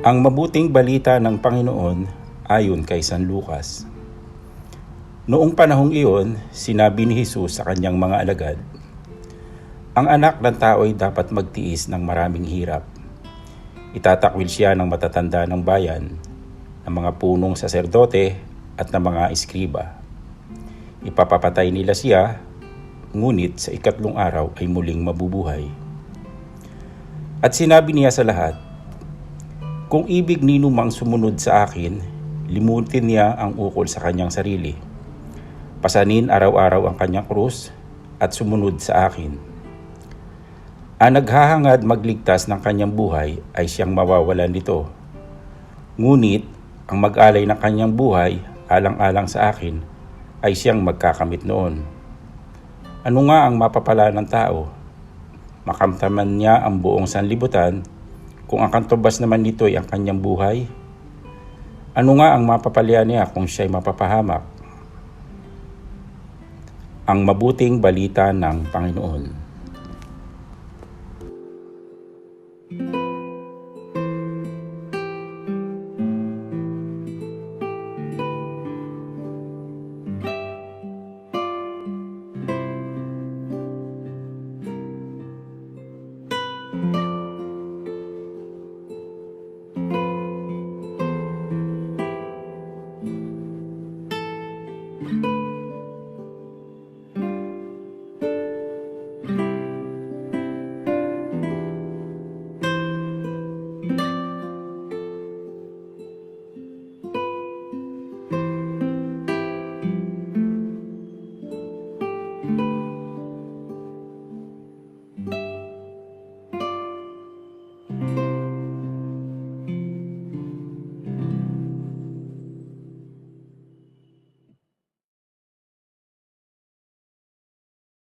Ang mabuting balita ng Panginoon ayon kay San Lucas. Noong panahong iyon, sinabi ni Jesus sa kanyang mga alagad, "Ang anak ng tao ay dapat magtiis ng maraming hirap. Itatakwil siya ng matatanda ng bayan, ng mga punong saserdote at ng mga eskriba. Ipapapatay nila siya, ngunit sa ikatlong araw ay muling mabubuhay." At sinabi niya sa lahat, "Kung ibig ninumang sumunod sa akin, limutin niya ang ukol sa kanyang sarili. Pasanin araw-araw ang kanyang krus at sumunod sa akin. Ang naghahangad magligtas ng kanyang buhay ay siyang mawawalan nito. Ngunit ang mag-alay ng kanyang buhay alang-alang sa akin ay siyang magkakamit noon. Ano nga ang mapapala ng tao? Makamtaman niya ang buong sanlibutan, kung ang kantubas naman nito ay ang kanyang buhay. Ano nga ang mapapalya niya kung siya'y mapapahamak?" Ang mabuting balita ng Panginoon.